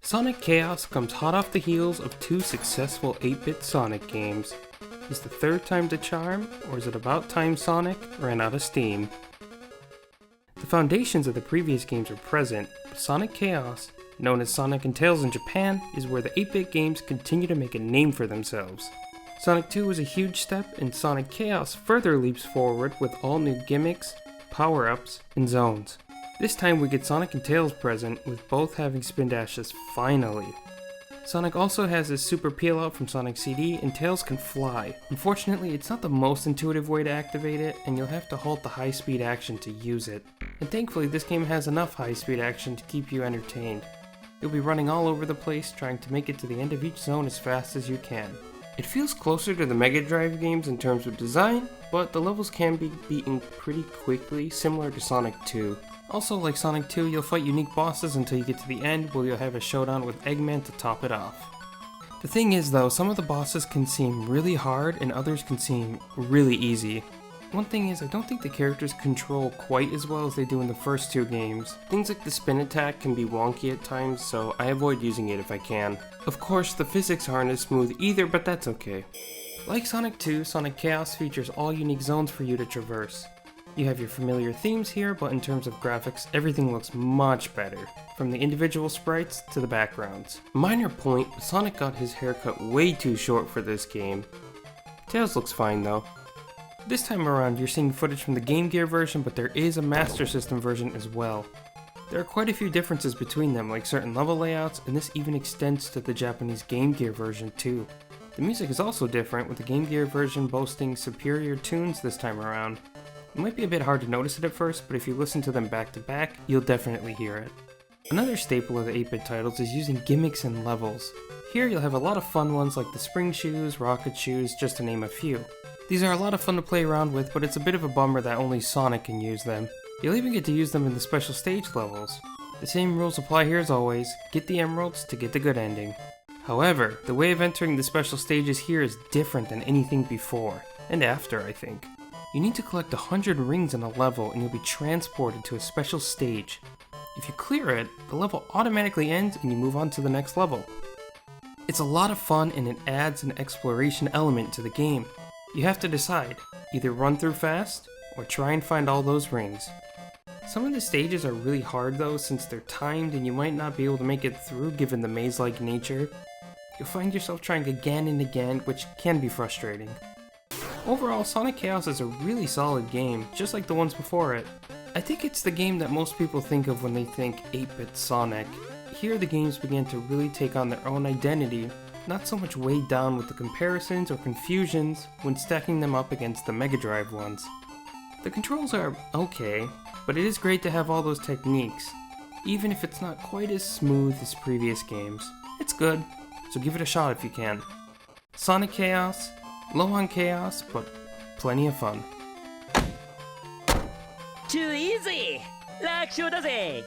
Sonic Chaos comes hot off the heels of two successful 8-bit Sonic games. Is the third time the charm, or is it about time Sonic ran out of steam? The foundations of the previous games are present, but Sonic Chaos, known as Sonic and Tails in Japan, is where the 8-bit games continue to make a name for themselves. Sonic 2 was a huge step, and Sonic Chaos further leaps forward with all new gimmicks, power-ups, and zones. This time we get Sonic and Tails present, with both having spin dashes finally. Sonic also has his super peel out from Sonic CD, and Tails can fly. Unfortunately, it's not the most intuitive way to activate it, and you'll have to halt the high speed action to use it. And thankfully this game has enough high speed action to keep you entertained. You'll be running all over the place trying to make it to the end of each zone as fast as you can. It feels closer to the Mega Drive games in terms of design, but the levels can be beaten pretty quickly, similar to Sonic 2. Also, like Sonic 2, you'll fight unique bosses until you get to the end, where you'll have a showdown with Eggman to top it off. The thing is though, some of the bosses can seem really hard and others can seem really easy. One thing is, I don't think the characters control quite as well as they do in the first two games. Things like the spin attack can be wonky at times, so I avoid using it if I can. Of course, the physics aren't as smooth either, but that's okay. Like Sonic 2, Sonic Chaos features all unique zones for you to traverse. You have your familiar themes here, but in terms of graphics, everything looks much better, from the individual sprites to the backgrounds. Minor point, Sonic got his haircut way too short for this game. Tails looks fine though. This time around, you're seeing footage from the Game Gear version, but there is a Master System version as well. There are quite a few differences between them, like certain level layouts, and this even extends to the Japanese Game Gear version too. The music is also different, with the Game Gear version boasting superior tunes this time around. It might be a bit hard to notice it at first, but if you listen to them back to back, you'll definitely hear it. Another staple of the 8-bit titles is using gimmicks in levels. Here you'll have a lot of fun ones like the spring shoes, rocket shoes, just to name a few. These are a lot of fun to play around with, but it's a bit of a bummer that only Sonic can use them. You'll even get to use them in the special stage levels. The same rules apply here as always, get the emeralds to get the good ending. However, the way of entering the special stages here is different than anything before, and after I think. You need to collect 100 rings in a level and you'll be transported to a special stage. If you clear it, the level automatically ends and you move on to the next level. It's a lot of fun and it adds an exploration element to the game. You have to decide, either run through fast or try and find all those rings. Some of the stages are really hard though, since they're timed and you might not be able to make it through given the maze-like nature. You'll find yourself trying again and again, which can be frustrating. Overall, Sonic Chaos is a really solid game, just like the ones before it. I think it's the game that most people think of when they think 8-bit Sonic. Here the games began to really take on their own identity, not so much weighed down with the comparisons or confusions when stacking them up against the Mega Drive ones. The controls are okay, but it is great to have all those techniques, even if it's not quite as smooth as previous games. It's good, so give it a shot if you can. Sonic Chaos, low on chaos, but plenty of fun. Too easy! 楽勝だぜ